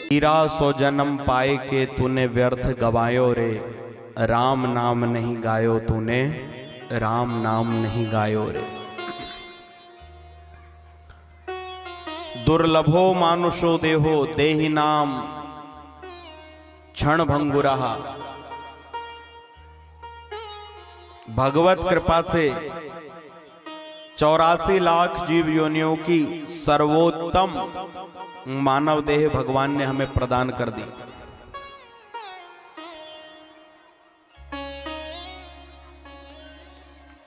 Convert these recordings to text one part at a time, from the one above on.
हीरा सो जन्म पाए के तूने व्यर्थ गवायो रे, राम नाम नहीं गायो तूने, राम नाम नहीं गायो रे। दुर्लभो मानुषो देहो देहि नाम क्षण भंगुरहा। भगवत कृपा से 84 लाख जीव योनियों की सर्वोत्तम मानव देह भगवान ने हमें प्रदान कर दी।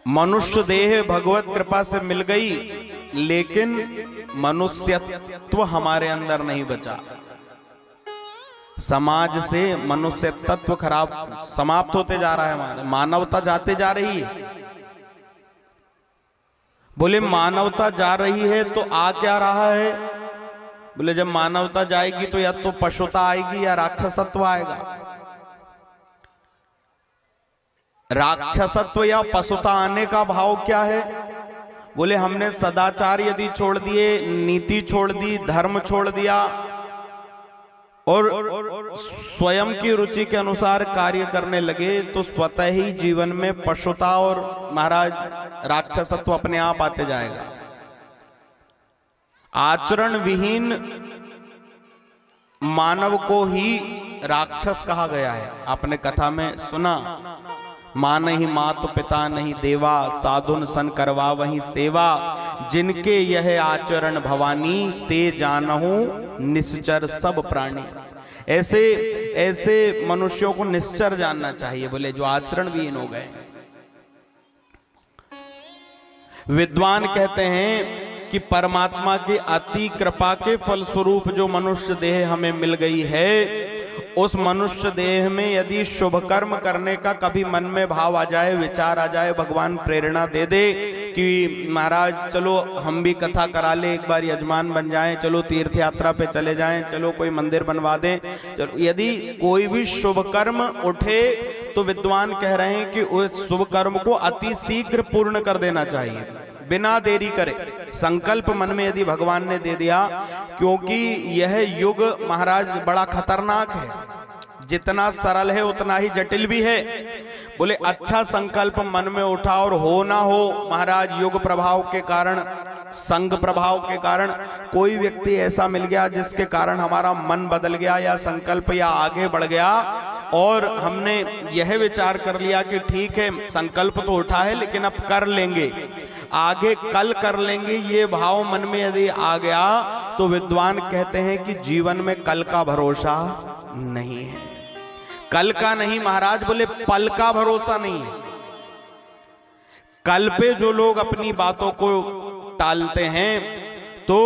मनुष्य देह भगवत कृपा से मिल गई, लेकिन मनुष्यत्व हमारे अंदर नहीं बचा। समाज से मनुष्य तत्व खराब समाप्त होते जा रहा है, हमारे मानवता जाते जा रही है। बोले मानवता जा रही है तो आ क्या रहा है? बोले जब मानवता जाएगी तो या तो पशुता आएगी या राक्षसत्व आएगा। राक्षसत्व या पशुता आने का भाव क्या है? बोले हमने सदाचार यदि छोड़ दिए, नीति छोड़ दी, धर्म छोड़ दिया और स्वयं की रुचि के अनुसार कार्य करने लगे तो स्वतः ही जीवन में पशुता और महाराज राक्षसत्व अपने आप आते जाएगा। आचरण विहीन मानव को ही राक्षस कहा गया है। आपने कथा में सुना, मां नहीं मात पिता नहीं देवा, साधुन सन करवा वही सेवा, जिनके यह आचरण भवानी, ते जानहु निश्चर सब प्राणी। ऐसे ऐसे मनुष्यों को निश्चर जानना चाहिए, बोले जो आचरण विहीन हो गए। विद्वान कहते हैं कि परमात्मा की अति कृपा के फलस्वरूप जो मनुष्य देह हमें मिल गई है, उस मनुष्य देह में यदि शुभ कर्म करने का कभी मन में भाव आ जाए, विचार आ जाए, भगवान प्रेरणा दे दे कि महाराज चलो हम भी कथा करा ले, एक बार यजमान बन जाएं, चलो तीर्थ यात्रा पे चले जाएं, चलो कोई मंदिर बनवा दें, चलो यदि कोई भी शुभ कर्म उठे तो विद्वान कह रहे हैं कि उस शुभ कर्म को अति शीघ्र पूर्ण कर देना चाहिए, बिना देरी करे। संकल्प मन में यदि भगवान ने दे दिया, क्योंकि यह युग महाराज बड़ा खतरनाक है, जितना सरल है उतना ही जटिल भी है। बोले अच्छा संकल्प मन में उठा और हो ना हो, महाराज युग प्रभाव के कारण, संग प्रभाव के कारण कोई व्यक्ति ऐसा मिल गया जिसके कारण हमारा मन बदल गया या संकल्प या आगे बढ़ गया और हमने यह विचार कर लिया कि ठीक है संकल्प तो उठा है लेकिन अब कर लेंगे, आगे कल कर लेंगे, ये भाव मन में यदि आ गया तो विद्वान कहते हैं कि जीवन में कल का भरोसा नहीं है। कल का नहीं महाराज, बोले पल का भरोसा नहीं है। कल पे जो लोग अपनी बातों को टालते हैं, तो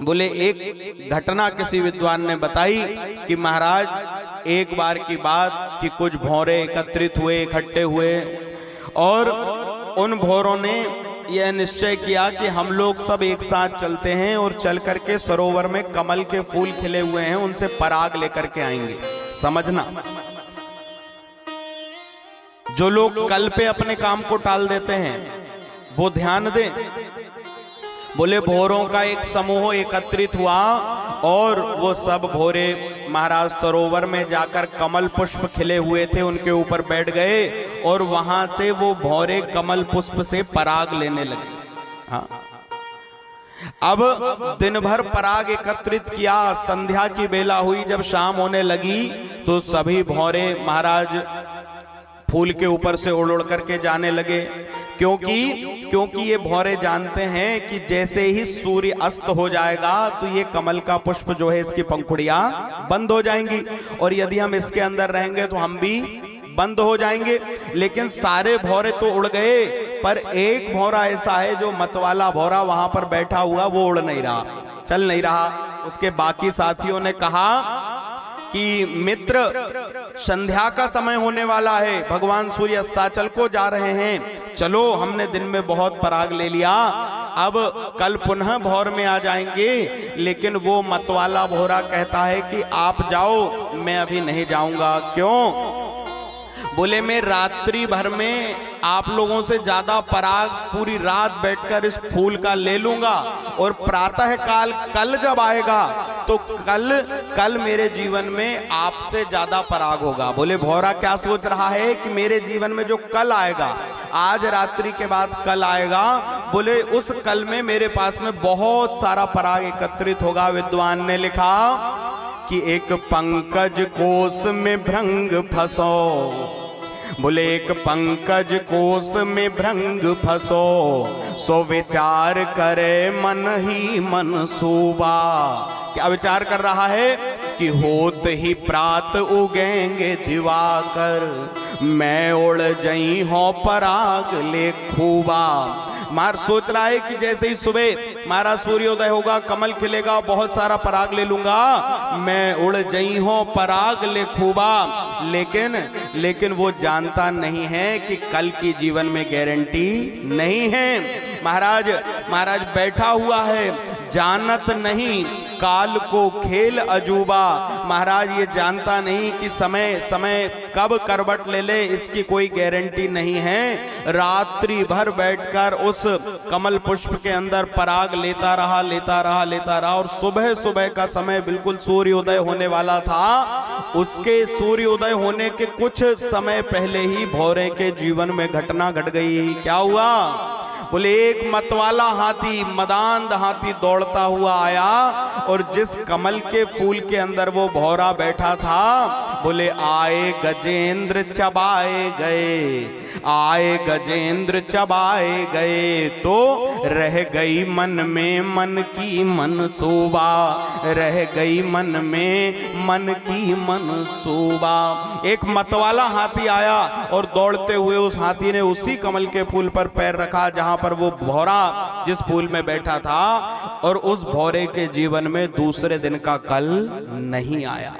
बोले एक घटना किसी विद्वान ने बताई कि महाराज एक बार की बात कि कुछ भौरे एकत्रित हुए, इकट्ठे हुए और उन भौरों ने यह निश्चय किया कि हम लोग सब एक साथ चलते हैं और चल करके सरोवर में कमल के फूल खिले हुए हैं, उनसे पराग लेकर के आएंगे। समझना, जो लोग कल पे अपने काम को टाल देते हैं वो ध्यान दें। बोले भौरों का एक समूह एकत्रित हुआ और वो सब भौरे महाराज सरोवर में जाकर कमल पुष्प खिले हुए थे उनके ऊपर बैठ गए और वहां से वो भौरे कमल पुष्प से पराग लेने लगे। हाँ, अब दिन भर पराग एकत्रित किया, संध्या की बेला हुई, जब शाम होने लगी तो सभी भौरे महाराज फूल के ऊपर से उड़ उड़ करके जाने लगे, क्योंकि ये भौरे जानते हैं कि जैसे ही सूर्य अस्त हो जाएगा तो ये कमल का पुष्प जो है इसकी पंखुड़ियां बंद हो जाएंगी और यदि हम इसके अंदर रहेंगे तो हम भी बंद हो जाएंगे। लेकिन सारे भौरे तो उड़ गए, पर एक भौरा ऐसा है जो मतवाला भौरा वहां पर बैठा हुआ, वो उड़ नहीं रहा, चल नहीं रहा। उसके बाकी साथियों ने कहा कि मित्र संध्या का समय होने वाला है, भगवान सूर्य अस्ताचल को जा रहे हैं, चलो हमने दिन में बहुत पराग ले लिया, अब कल पुनः भौर में आ जाएंगे। लेकिन वो मतवाला भौरा कहता है कि आप जाओ, मैं अभी नहीं जाऊंगा। क्यों? बोले मैं रात्रि भर में आप लोगों से ज्यादा पराग पूरी रात बैठकर इस फूल का ले लूंगा और प्रातः काल कल जब आएगा तो कल मेरे जीवन में आपसे ज्यादा पराग होगा। बोले भौरा क्या सोच रहा है कि मेरे जीवन में जो कल आएगा, आज रात्रि के बाद कल आएगा, बोले उस कल में मेरे पास में बहुत सारा पराग एकत्रित होगा। विद्वान ने लिखा कि एक पंकज कोस में भृंग फंसो, बोले एक पंकज कोस में भृंग फंसो, सो विचार करे मन ही मन सूबा। क्या विचार कर रहा है कि होत ही प्रात उगेंगे दिवाकर, मैं उड़ जई हो पराग ले खूबा। मार सोच रहा है कि जैसे ही सुबह मारा सूर्योदय होगा, कमल खिलेगा, बहुत सारा पराग ले लूंगा, मैं उड़ जई हूं पराग ले खूबा। लेकिन वो जानता नहीं है कि कल की जीवन में गारंटी नहीं है। महाराज बैठा हुआ है, जानत नहीं काल को खेल अजूबा। महाराज ये जानता नहीं कि समय कब करवट ले ले, इसकी कोई गारंटी नहीं है। रात्रि भर बैठकर उस कमल पुष्प के अंदर पराग लेता रहा और सुबह का समय बिल्कुल सूर्योदय होने वाला था। उसके सूर्योदय होने के कुछ समय पहले ही भौरे के जीवन में घटना घट गई। क्या हुआ? बोले एक मतवाला हाथी, मदांध हाथी दौड़ता हुआ आया और जिस कमल के फूल के अंदर वो भौरा बैठा था, बोले आए गजेंद्र चबाए गए, तो रह गई मन में मन की मनसूबा, रह गई मन में मन की मनसूबा। एक मतवाला हाथी आया और दौड़ते हुए उस हाथी ने उसी कमल के फूल पर पैर रखा जहां पर वो भौरा जिस फूल में बैठा था, और उस भौरे के जीवन में दूसरे दिन का कल नहीं आया।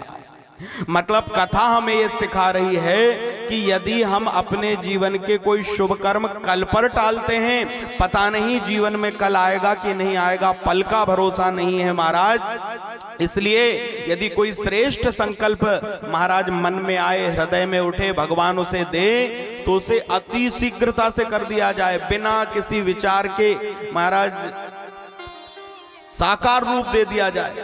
मतलब कथा हमें ये सिखा रही है कि यदि हम अपने जीवन के कोई शुभ कर्म कल पर टालते हैं, पता नहीं जीवन में कल आएगा कि नहीं आएगा, पल का भरोसा नहीं है महाराज। इसलिए यदि कोई श्रेष्ठ संकल्प महाराज मन में आए, हृदय में उठे, भगवान उसे दे तो उसे अति शीघ्रता से कर दिया जाए, बिना किसी विचार के महाराज साकार रूप दे दिया जाए।